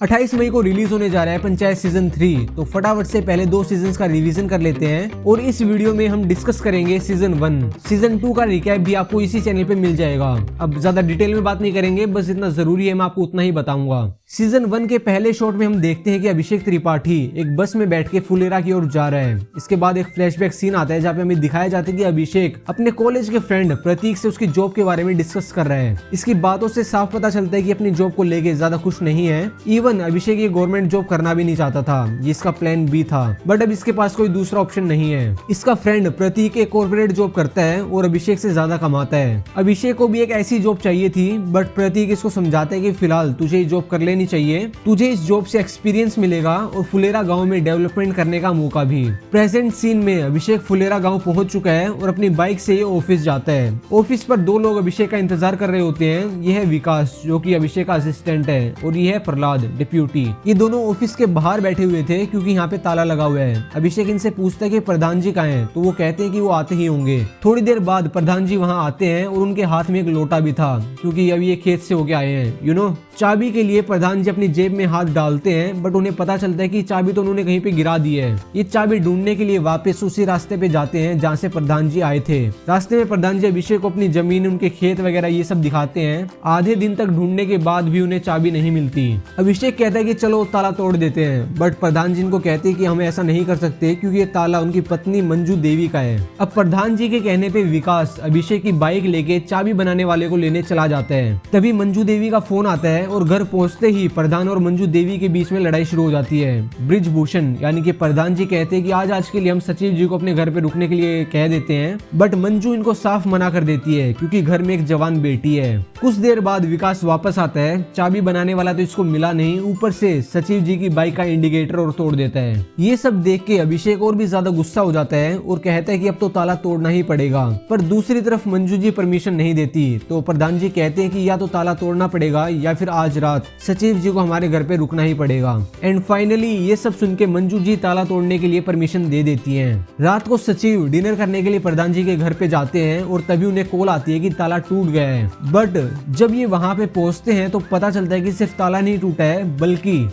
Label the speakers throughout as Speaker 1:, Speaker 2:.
Speaker 1: 28 मई को रिलीज होने जा रहा है पंचायत सीजन 3। तो फटाफट से पहले 2 सीजन का रिवीजन कर लेते हैं और इस वीडियो में हम डिस्कस करेंगे सीजन 1। सीजन 2 का रिकैप भी आपको इसी चैनल पे मिल जाएगा। अब ज्यादा डिटेल में बात नहीं करेंगे, बस इतना जरूरी है मैं आपको उतना ही बताऊंगा। सीजन 1 के पहले शॉट में हम देखते हैं कि अभिषेक त्रिपाठी एक बस में बैठ के फुलेरा की ओर जा रहा है। इसके बाद एक फ्लैशबैक सीन आता है जहाँ पे हमें दिखाया जाता है कि अभिषेक अपने कॉलेज के फ्रेंड प्रतीक से उसकी जॉब के बारे में डिस्कस कर रहा है। इसकी बातों से साफ पता चलता है कि अपनी जॉब को लेके ज्यादा खुश नहीं है। इवन अभिषेक ये गवर्नमेंट जॉब करना भी नहीं चाहता था, ये इसका प्लान बी था, बट अब इसके पास कोई दूसरा ऑप्शन नहीं है। इसका फ्रेंड प्रतीक एक कॉर्पोरेट जॉब करता है और अभिषेक से ज्यादा कमाता है। अभिषेक को भी एक ऐसी जॉब चाहिए थी, बट प्रतीक इसको समझाता है कि फिलहाल तुझे ये जॉब कर लेनी चाहिए, तुझे इस जॉब से एक्सपीरियंस मिलेगा और फुलेरा गांव में डेवलपमेंट करने का मौका भी। प्रेजेंट सीन में अभिषेक फुलेरा गांव पहुंच चुका है और अपनी बाइक से ये ऑफिस जाता है। ऑफिस पर 2 लोग अभिषेक का इंतजार कर रहे होते हैं। यह है विकास जो कि अभिषेक का असिस्टेंट है और यह है प्रहलाद डिप्यूटी। ये दोनों ऑफिस के बाहर बैठे हुए थे क्योंकि यहाँ पे ताला लगा हुआ है। अभिषेक इनसे पूछता है कि प्रधान जी कहाँ हैं, तो वो कहते हैं कि वो आते ही होंगे। थोड़ी देर बाद प्रधान जी वहाँ आते हैं और उनके हाथ में एक लोटा भी था क्योंकि अभी ये खेत से होके आए हैं। चाबी के लिए प्रधान जी अपनी जेब में हाथ डालते हैं, बट उन्हें पता चलता है कि चाबी तो उन्होंने कहीं पे गिरा दी है। ये चाबी ढूंढने के लिए वापस उसी रास्ते पे जाते हैं जहाँ से प्रधान जी आए थे। रास्ते में प्रधान जी अभिषेक को अपनी जमीन, उनके खेत वगैरह ये सब दिखाते हैं। आधे दिन तक ढूंढने के बाद भी उन्हें चाबी नहीं मिलती। अभिषेक कहता है कि चलो ताला तोड़ देते हैं, बट प्रधान जी इनको कहते हैं कि हम ऐसा नहीं कर सकते क्योंकि ये ताला उनकी पत्नी मंजू देवी का है। अब प्रधान जी के कहने पे विकास अभिषेक की बाइक लेके चाबी बनाने वाले को लेने चला जाता है। तभी मंजू देवी का फोन आता है और घर पहुंचते ही प्रधान और मंजू देवी के बीच में लड़ाई शुरू हो जाती है। ब्रिजभूषण यानी कि प्रधान जी कहते हैं कि आज के लिए हम सचिव जी को अपने घर पे रुकने के लिए कह देते हैं, बट मंजू इनको साफ मना कर देती है क्योंकि घर में एक जवान बेटी है। कुछ देर बाद विकास वापस आता है। चाबी बनाने वाला तो इसको मिला नहीं, ऊपर से सचिव जी की बाइक का इंडिकेटर और तोड़ देता है। ये सब देख के अभिषेक और भी ज्यादा गुस्सा हो जाता है और कहता है कि अब तो ताला तोड़ना ही पड़ेगा। पर दूसरी तरफ मंजू जी परमिशन नहीं देती, तो प्रधान जी कहते हैं कि या तो ताला तोड़ना पड़ेगा या फिर आज रात सचिव जी को हमारे घर पे रुकना ही पड़ेगा। एंड फाइनली ये सब सुन के मंजू जी ताला तोड़ने के लिए परमिशन दे देती हैं। रात को सचिव डिनर करने के लिए प्रधान जी के घर पे जाते हैं और तभी उन्हें कॉल आती है कि ताला टूट गया है। बट जब ये वहां पे पहुंचते हैं तो पता चलता है कि सिर्फ ताला नहीं टूटा है, बल्कि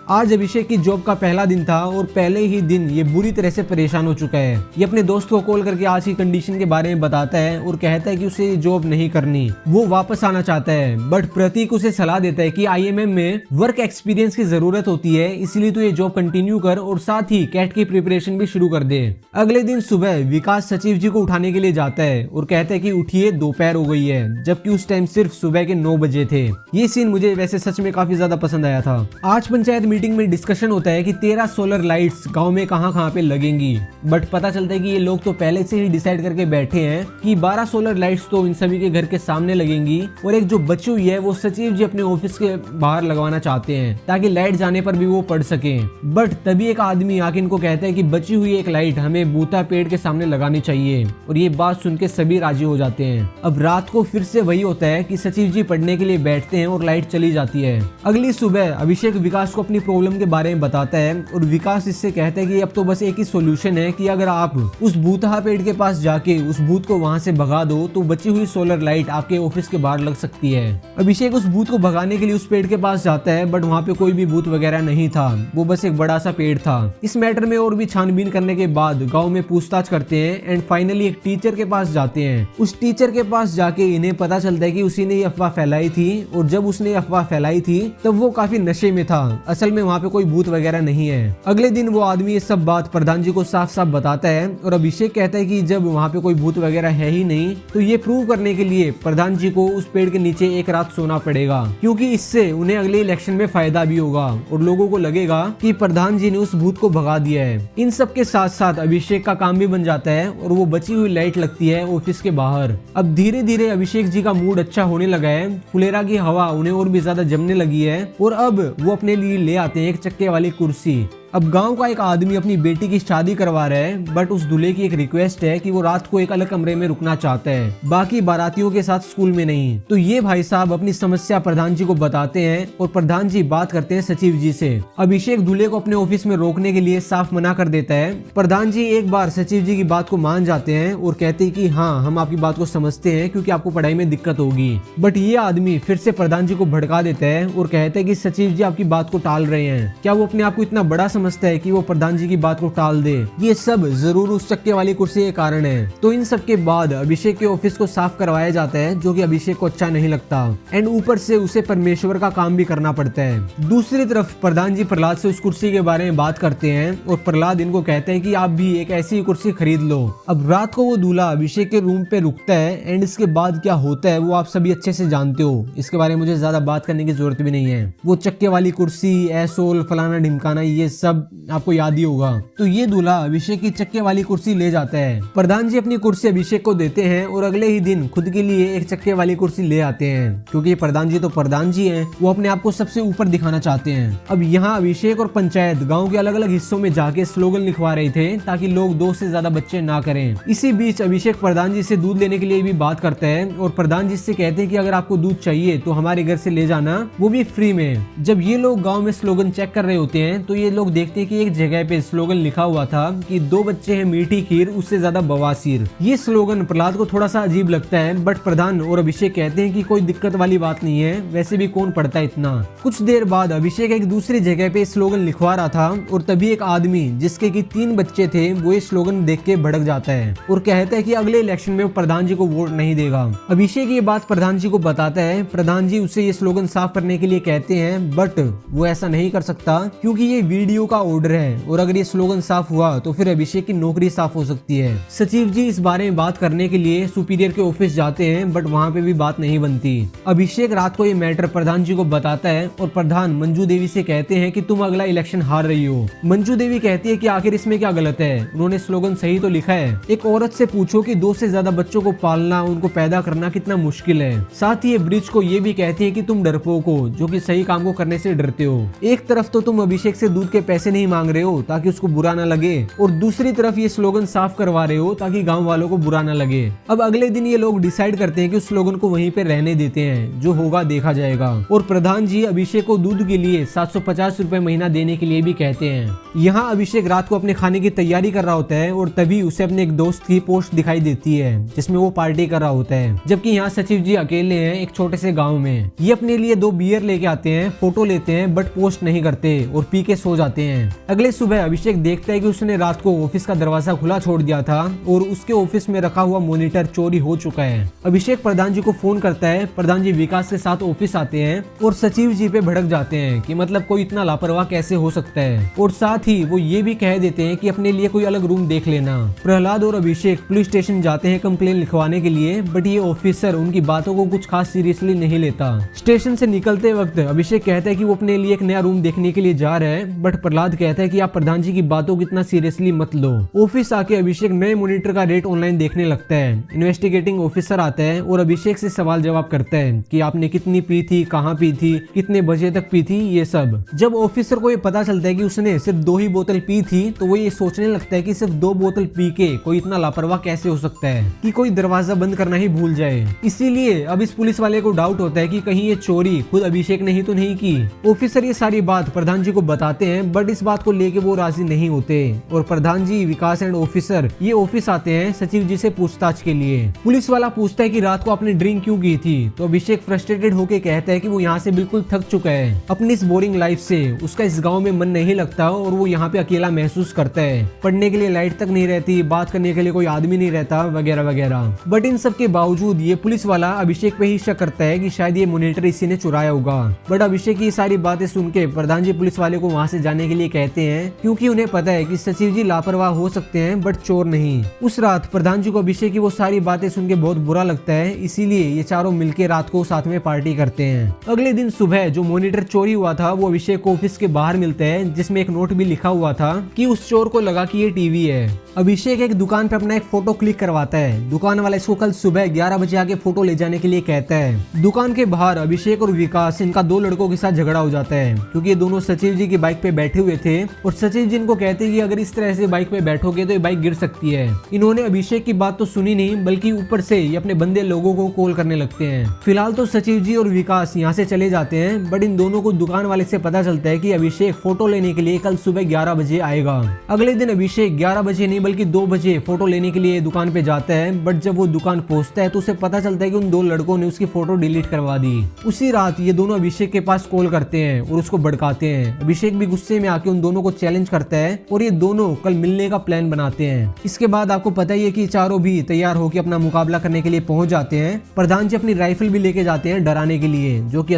Speaker 1: आज अभिषेक की जॉब का पहला दिन था और पहले ही दिन ये बुरी तरह से परेशान हो चुका है। ये अपने दोस्त को कॉल करके आज की कंडीशन के बारे में बताता है और कहता है कि उसे जॉब नहीं करनी, वो वापस आना चाहता है। बट प्रतीक उसे सलाह देता है कि आईएमएम में वर्क एक्सपीरियंस की जरूरत होती है, इसलिए तो ये जॉब कंटिन्यू कर और साथ ही कैट की प्रिपरेशन भी शुरू कर दे। अगले दिन सुबह विकास सचिव जी को उठाने के लिए जाता है और कहता है कि उठिए दोपहर हो गई है, जबकि उस टाइम सिर्फ सुबह के 9 बजे थे। ये सीन मुझे वैसे सच में काफी ज्यादा पसंद आया था। आज पंचायत मीटिंग में डिस्कशन होता है कि 13 सोलर लाइट्स गांव में कहां पे लगेंगी, बट पता चलता है कि ये लोग तो पहले से ही डिसाइड करके बैठे हैं कि 12 सोलर लाइट्स तो इन सभी के घर के सामने लगेंगी और एक जो बची हुई है वो सचिव जी अपने ऑफिस के बाहर लगवाना चाहते हैं ताकि लाइट जाने पर भी वो पढ़ सके। बट तभी एक आदमी आके इनको कहता है कि बची हुई एक लाइट हमें बूता पेड़ के सामने लगानी चाहिए और ये बात सुन के सभी राजी हो जाते हैं। अब रात को फिर से वही होता है कि सचिव जी पढ़ने के लिए बैठते हैं और लाइट चली जाती है। अगली सुबह अभिषेक विकास को अपनी प्रॉब्लम के बारे में बताता है और विकास इससे कहता है कि अब तो बस एक ही सॉल्यूशन है कि अगर आप उस भूतहा पेड़ के पास जाके उस भूत को वहां से भगा दो तो बची हुई सोलर लाइट आपके ऑफिस के बाहर लग सकती है। अभिषेक उस भूत को भगाने के लिए उस पेड़ के पास जाता है, बट वहां पे कोई भी भूत वगैरह नहीं था, वो बस एक बड़ा सा पेड़ था। इस मैटर में और भी छानबीन करने के बाद गाँव में पूछताछ करते हैं एंड फाइनली एक टीचर के पास जाते हैं। उस टीचर के पास जाके इन्हें पता चलता है कि उसी ने अफवाह फैलाई थी और जब उसने अफवाह फैलाई थी तब वो काफी नशे में था। असल में वहाँ पे कोई भूत वगैरह नहीं है। अगले दिन वो आदमी ये सब बात प्रधान जी को साफ साफ बताता है और अभिषेक कहता है कि जब वहाँ पे कोई भूत वगैरह है ही नहीं तो ये प्रूव करने के लिए प्रधान जी को उस पेड़ के नीचे एक रात सोना पड़ेगा, क्योंकि इससे उन्हें अगले इलेक्शन में फायदा भी होगा और लोगों को लगेगा कि प्रधान जी ने उस भूत को भगा दिया है। इन सब के साथ साथ अभिषेक का काम भी बन जाता है और वो बची हुई लाइट लगती है ऑफिस के बाहर। अब धीरे धीरे अभिषेक जी का मूड अच्छा होने लगा है, फुलेरा की हवा उन्हें और भी ज्यादा जमने लगी है और अब वो अपने लिए ले आते हैं एक चक्के वाली कुर्सी। अब गांव का एक आदमी अपनी बेटी की शादी करवा रहा है, बट उस दूल्हे की एक रिक्वेस्ट है कि वो रात को एक अलग कमरे में रुकना चाहता है, बाकी बारातियों के साथ स्कूल में नहीं। तो ये भाई साहब अपनी समस्या प्रधान जी को बताते हैं और प्रधान जी बात करते हैं सचिव जी से। अभिषेक दूल्हे को अपने ऑफिस में रोकने के लिए साफ मना कर देता है। प्रधान जी एक बार सचिव जी की बात को मान जाते हैं और कहते हैं कि हाँ, हम आपकी बात को समझते हैं क्योंकि आपको पढ़ाई में दिक्कत होगी। बट ये आदमी फिर से प्रधान जी को भड़का देता है और कहता है कि सचिव जी आपकी बात को टाल रहे हैं। क्या वो अपने आप को इतना बड़ा समझता है कि वो प्रधान जी की बात को टाल दे? ये सब जरूर उस चक्के वाली कुर्सी के कारण है। तो इन सब के बाद अभिषेक के ऑफिस को साफ करवाया जाता है, जो कि अभिषेक को अच्छा नहीं लगता एंड ऊपर से उसे परमेश्वर का काम भी करना पड़ता है। दूसरी तरफ प्रधान जी प्रहलाद से उस कुर्सी के बारे में बात करते हैं और प्रहलाद इनको कहते हैं कि आप भी एक ऐसी कुर्सी खरीद लो। अब रात को वो दूल्हा अभिषेक के रूम पे रुकता है एंड इसके बाद क्या होता है वो आप सभी अच्छे से जानते हो, इसके बारे में मुझे ज्यादा बात करने की जरूरत भी नहीं है। वो चक्के वाली कुर्सी, एसोल, फलाना ढिमकाना, ये सब आपको याद ही होगा। तो ये दूल्हा अभिषेक की चक्के वाली कुर्सी ले जाता है। प्रधान जी अपनी कुर्सी अभिषेक को देते हैं और अगले ही दिन खुद के लिए एक चक्के वाली कुर्सी ले आते हैं, क्योंकि प्रधान जी तो प्रधान जी हैं, वो अपने आप को सबसे ऊपर दिखाना चाहते हैं। अब यहाँ अभिषेक और पंचायत गाँव के अलग अलग हिस्सों में जाके स्लोगन लिखवा रहे थे ताकि लोग 2 से ज्यादा बच्चे ना करें। इसी बीच अभिषेक प्रधान जी से दूध लेने के लिए भी बात करता है और प्रधान जी से कहते हैं कि अगर आपको दूध चाहिए तो हमारे घर से ले जाना, वो भी फ्री में। जब ये लोग गांव में स्लोगन चेक कर रहे होते हैं तो ये लोग देखते हैं कि एक जगह पे स्लोगन लिखा हुआ था कि 2 बच्चे हैं मीठी खीर, उससे ज्यादा बवासीर। ये स्लोगन प्रहलाद को थोड़ा सा अजीब लगता है, बट प्रधान और अभिषेक कहते हैं कि कोई दिक्कत वाली बात नहीं है, वैसे भी कौन पढ़ता है इतना। कुछ देर बाद अभिषेक एक दूसरी जगह पे स्लोगन लिखवा रहा था और तभी एक आदमी जिसके की 3 बच्चे थे वो ये स्लोगन देख के भड़क जाता है और कहता है कि अगले इलेक्शन में वो प्रधान जी को वोट नहीं देगा। अभिषेक ये बात प्रधान जी को बताता है। प्रधान जी उसे ये स्लोगन साफ करने के लिए कहते हैं, बट वो ऐसा नहीं कर सकता क्योंकि ये वीडियो का ऑर्डर है और अगर ये स्लोगन साफ हुआ तो फिर अभिषेक की नौकरी साफ हो सकती है। सचिव जी इस बारे में बात करने के लिए सुपीरियर के ऑफिस जाते हैं, बट वहाँ पे भी बात नहीं बनती। अभिषेक रात को ये मैटर प्रधान जी को बताता है और प्रधान मंजू देवी से कहते हैं कि तुम अगला इलेक्शन हार रही हो। मंजू देवी कहती है कि आखिर इसमें क्या गलत है, उन्होंने स्लोगन सही तो लिखा है। एक औरत से पूछो कि 2 से ज्यादा बच्चों को पालना, उनको पैदा करना कितना मुश्किल है। साथ ही ये ब्रिज को ये भी कहती है कि तुम डरपोक हो जो कि सही काम को करने से डरते हो। एक तरफ तो तुम अभिषेक से दूध के पैसे नहीं मांग रहे हो ताकि उसको बुरा ना लगे और दूसरी तरफ ये स्लोगन साफ करवा रहे हो ताकि गांव वालों को बुरा ना लगे। अब अगले दिन ये लोग डिसाइड करते हैं कि उस स्लोगन को वहीं पे रहने देते हैं, जो होगा देखा जाएगा। और प्रधान जी अभिषेक को दूध के लिए 750 रुपए महीना देने के लिए भी कहते हैं। यहाँ अभिषेक रात को अपने खाने की तैयारी कर रहा होता है और तभी उसे अपने एक दोस्त की पोस्ट दिखाई देती है जिसमें वो पार्टी कर रहा होता है, जबकि यहाँ सचिव जी अकेले हैं एक छोटे से गांव में। ये अपने लिए 2 बियर लेके आते हैं, फोटो लेते हैं, बट पोस्ट नहीं करते और पी के सो जाते हैं। अगले सुबह अभिषेक देखता है कि उसने रात को ऑफिस का दरवाजा खुला छोड़ दिया था और उसके ऑफिस में रखा हुआ मॉनिटर चोरी हो चुका है। अभिषेक प्रधान जी को फोन करता है। प्रधान जी विकास के साथ ऑफिस आते हैं और सचिव जी पे भड़क जाते हैं कि मतलब कोई इतना लापरवाह कैसे हो सकता है, और साथ ही वो ये भी कह देते हैं कि अपने लिए कोई अलग रूम देख लेना। प्रहलाद और अभिषेक पुलिस स्टेशन जाते हैं कंप्लेन लिखवाने के लिए, बट ये ऑफिसर उनकी बातों को कुछ खास सीरियसली नहीं लेता। स्टेशन से निकलते वक्त अभिषेक कहता है कि वो अपने लिए एक नया रूम देखने के लिए जा रहा है, बट प्रहलाद कहता है कि आप प्रधान जी की बातों को इतना सीरियसली मत लो। ऑफिस आके अभिषेक नए मॉनिटर का रेट ऑनलाइन देखने लगता है। इन्वेस्टिगेटिंग ऑफिसर आता है और अभिषेक से सवाल जवाब करता है कि आपने कितनी पी थी, कहाँ पी थी, कितने बजे तक पी थी, ये सब। जब ऑफिसर को ये पता चलता है कि उसने सिर्फ 2 ही बोतल पी थी तो वो ये सोचने लगता है कि सिर्फ 2 बोतल पी के कोई इतना लापरवाह कैसे हो सकता है कि कोई दरवाजा बंद करना ही भूल जाए। इसीलिए अब इस पुलिस वाले को डाउट होता है कि कहीं ये चोरी खुद अभिषेक ने ही तो नहीं की। ऑफिसर ये सारी बात प्रधान जी को बताते हैं, बट इस बात को लेके वो राजी नहीं होते और प्रधान जी, विकास एंड ऑफिसर ये ऑफिस आते हैं सचिव जी से पूछताछ के लिए। पुलिस वाला पूछता है कि रात को आपने ड्रिंक क्यों की थी, तो अभिषेक फ्रस्ट्रेटेड होकर कहता है कि वो यहाँ से बिल्कुल थक चुका है अपनी इस बोरिंग लाइफ से, उसका इस गाँव में मन नहीं लगता और वो यहाँ पे अकेला महसूस करता है। पढ़ने के लिए लाइट तक नहीं रहती, बात करने के लिए कोई आदमी नहीं रहता, वगैरह वगैरह। बट इन सब के बावजूद ये पुलिस वाला अभिषेक पे ही शक करता है कि शायद ये मॉनिटर इसी ने चुराया होगा। बट अभिषेक की सारी बातें सुन के प्रधान जी पुलिस वाले को वहाँ से जाने के लिए कहते हैं, क्योंकि उन्हें पता है कि सचिव जी लापरवाह हो सकते हैं बट चोर नहीं। उस रात प्रधान जी को अभिषेक की वो सारी बातें सुन के बहुत बुरा लगता है, इसीलिए ये चारों मिलकर रात को साथ में पार्टी करते हैं। अगले दिन सुबह जो मॉनिटर चोरी हुआ था वो अभिषेक को ऑफिस के बाहर मिलता है, जिसमें एक नोट भी लिखा हुआ था कि उस चोर को लगा कि ये टीवी है। अभिषेक एक दुकान पे अपना एक फोटो क्लिक करवाता है। दुकान वाला इसको कल सुबह 11 बजे आके फोटो ले जाने के लिए कहता है। दुकान के बाहर अभिषेक और विकास, इनका 2 लड़कों के साथ झगड़ा हो जाता है क्योंकि ये दोनों सचिव जी की बाइक पे बैठे बैठे हुए थे और सचिव जी इनको कहते हैं कि अगर इस तरह से बाइक पे बैठोगे तो ये बाइक गिर सकती है। इन्होंने अभिषेक की बात तो सुनी नहीं, बल्कि ऊपर से ये अपने बंदे लोगों को कॉल करने लगते हैं। फिलहाल तो सचिव जी और विकास यहाँ से चले जाते हैं, बट इन दोनों को दुकान वाले से पता चलता है कि अभिषेक फोटो लेने के लिए कल सुबह 11 बजे आएगा। अगले दिन अभिषेक 11 बजे नहीं बल्कि 2 बजे फोटो लेने के लिए दुकान पे जाता है, बट जब वो दुकान पहुंचता है तो उसे पता चलता है कि उन 2 लड़कों ने उसकी फोटो डिलीट करवा दी। उसी रात ये दोनों अभिषेक के पास कॉल करते हैं और उसको भड़काते हैं। अभिषेक भी गुस्से में आके उन दोनों को चैलेंज करता है और ये दोनों कल मिलने का प्लान बनाते हैं। इसके बाद आपको पता ही है कि चारों भी तैयार होकर अपना मुकाबला करने के लिए पहुंच जाते हैं। प्रधान जी अपनी राइफल भी लेके जाते हैं डराने के लिए, जो कि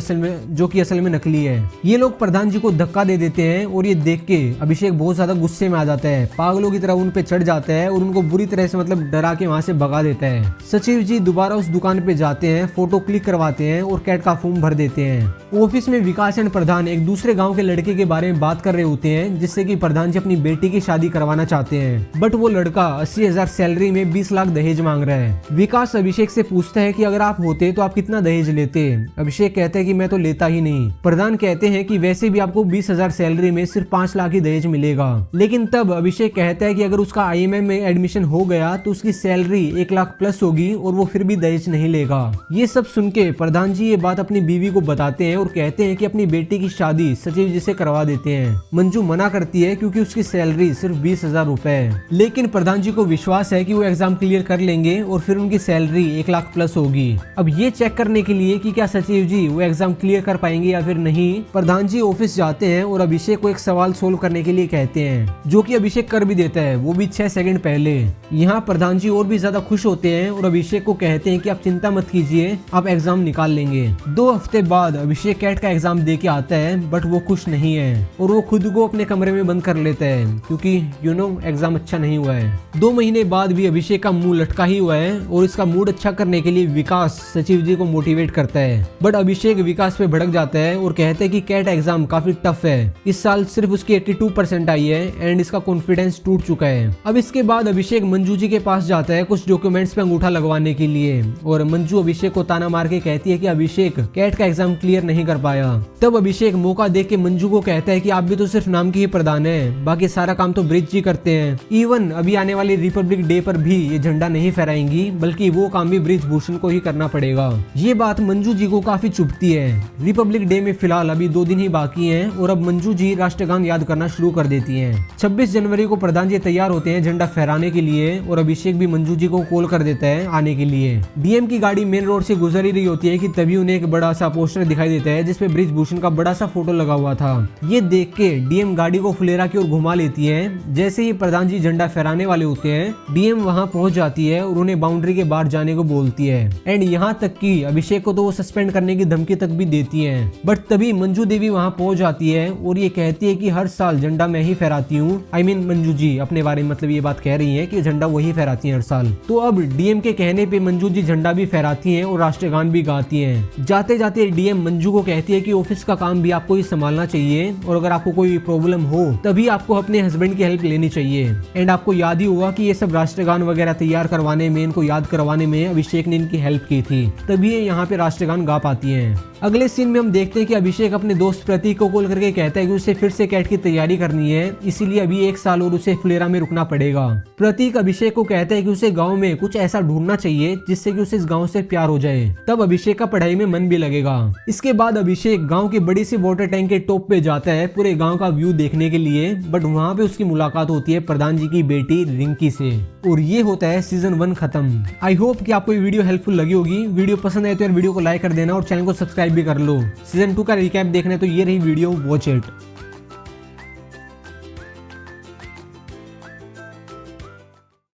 Speaker 1: असल में नकली है। ये लोग प्रधान जी को धक्का दे देते हैं और ये देख के अभिषेक बहुत ज्यादा गुस्से में आ जाता है, पागलों की तरह उन पे चढ़ जाता है और उनको बुरी तरह से डरा के वहां से भगा देता है। सचिव जी दोबारा उस दुकान पे जाते हैं, फोटो क्लिक करवाते हैं और कैट का फॉर्म भर देते हैं। ऑफिस में विकास एंड प्रधान एक दूसरे गांव के लड़के के बारे में बात कर रहे होते हैं, जिससे कि प्रधान जी अपनी बेटी की शादी करवाना चाहते हैं, बट वो लड़का 80,000 सैलरी में 20 लाख दहेज मांग रहा है। विकास अभिषेक से पूछता है कि अगर आप होते तो आप कितना दहेज लेते। अभिषेक कहता है कि मैं तो लेता ही नहीं। प्रधान कहते हैं कि वैसे भी आपको 20,000 सैलरी में सिर्फ 5 लाख ही दहेज मिलेगा। लेकिन तब अभिषेक कहता है कि अगर उसका IIM में एडमिशन हो गया तो उसकी सैलरी 1 लाख प्लस होगी और वो फिर भी दहेज नहीं लेगा। ये सब सुन के प्रधान जी ये बात अपनी बीवी को बताते हैं और कहते हैं कि अपनी बेटी की शादी सचिव जी से करवा देते हैं। मंजू मना करती है क्योंकि उसकी सैलरी सिर्फ 20,000 रुपए है, लेकिन प्रधान जी को विश्वास है कि वो एग्जाम क्लियर कर लेंगे और फिर उनकी सैलरी 1 लाख प्लस होगी। अब ये चेक करने के लिए कि क्या सचिव जी वो एग्जाम क्लियर कर पाएंगे या फिर नहीं, प्रधान जी ऑफिस जाते हैं और अभिषेक को एक सवाल सोल्व करने के लिए कहते हैं, जो कि अभिषेक कर भी देता है, वो भी 6 सेकंड पहले। यहाँ प्रधान जी और भी ज्यादा खुश होते हैं और अभिषेक को कहते हैं कि आप चिंता मत कीजिए, आप एग्जाम निकाल लेंगे। 2 हफ्ते बाद अभिषेक कैट का एग्जाम दे के आता है, बट वो खुश नहीं है और वो खुद को अपने कमरे में बंद कर लेता है क्योंकि एग्जाम अच्छा नहीं हुआ है। 2 महीने बाद भी अभिषेक का मुंह लटका ही हुआ है और इसका मूड अच्छा करने के लिए विकास सचिव जी को मोटिवेट करता है, बट अभिषेक विकास पे भड़क जाता है और कहते हैं कि कैट एग्जाम काफी टफ है, इस साल सिर्फ उसकी 82% आई है एंड इसका कॉन्फिडेंस टूट चुका है। अब इसके बाद अभिषेक मंजू जी के पास जाता है कुछ डॉक्यूमेंट्स पे अंगूठा लगवाने के लिए और मंजू अभिषेक को ताना मार के कहती है कि अभिषेक कैट का एग्जाम क्लियर नहीं कर पाया। तब अभिषेक मौका देख के मंजू को कहता है कि आप भी तो सिर्फ नाम की ही प्रधान है, बाकी सारा काम तो ब्रिज जी करते हैं। इवन अभी आने वाले रिपब्लिक डे पर भी ये झंडा नहीं फहराएंगी, बल्कि वो काम भी ब्रिज भूषण को ही करना पड़ेगा। ये बात मंजू जी को काफी चुभती है। रिपब्लिक डे में फिलहाल अभी 2 दिन ही बाकी हैं और अब मंजू जी राष्ट्रगान याद करना शुरू कर देती हैं। 26 जनवरी को प्रधान जी तैयार होते हैं झंडा फहराने के लिए और अभिषेक भी मंजू जी को कॉल कर देता है आने के लिए। डीएम की गाड़ी मेन रोड से गुजर ही रही होती है कि तभी उन्हें एक बड़ा सा पोस्टर दिखाई देता है जिसपे ब्रिज भूषण का बड़ा सा फोटो लगा हुआ था। ये देख के डीएम गाड़ी को फुलेरा की ओर घुमा लेती है। जैसे ही प्रधान जी झंडा फहराने वाले होते हैं, डीएम वहां पहुंच जाती है और उन्हें बाउंड्री के बाहर जाने को बोलती है एंड यहाँ तक कि अभिषेक को तो वो सस्पेंड करने की धमकी तक भी देती है। बट तभी मंजू देवी वहां पहुंच जाती है और ये कहती है कि हर साल झंडा मैं ही फहराती हूँ। मंजू जी अपने बारे में ये बात कह रही है कि झंडा वही फहराती है हर साल। तो अब डीएम के कहने पे मंजू जी झंडा भी फहराती हैं और राष्ट्रगान भी गाती हैं। जाते जाते डीएम मंजू को कहती है कि ऑफिस का काम भी आपको ही संभालना चाहिए और अगर आपको कोई प्रॉब्लम हो तभी आपको अपने हस्बैंड की हेल्प लेनी चाहिए। एंड आपको याद ही होगा कि ये सब राष्ट्रगान वगैरह तैयार करवाने में, इनको याद करवाने में अभिषेक ने इनकी हेल्प की थी, तभी ये यहाँ पे राष्ट्रगान गा पाती हैं। अगले सीन में हम देखते हैं कि अभिषेक अपने दोस्त प्रतीक को कॉल करके कहता है कि उसे फिर से कैट की तैयारी करनी है, इसीलिए अभी 1 साल और उसे फुलेरा में रुकना पड़ेगा। प्रतीक अभिषेक को कहता है कि उसे गांव में कुछ ऐसा ढूंढना चाहिए जिससे कि उसे इस गांव से प्यार हो जाए, तब अभिषेक का पढ़ाई में मन भी लगेगा। इसके बाद अभिषेक गांव की बड़ी सी वाटर टैंक के टॉप पे जाता है पूरे गांव का व्यू देखने के लिए, बट वहां पे उसकी मुलाकात होती है प्रधान जी की बेटी रिंकी से और ये होता है सीजन 1 खत्म। आई होप कि आपको ये वीडियो हेल्पफुल लगी होगी। वीडियो पसंद आए तो यार वीडियो को लाइक कर देना और चैनल को सब्सक्राइब भी कर लो। सीजन 2 का रिकैप देखना है तो ये रही वीडियो, वॉच इट।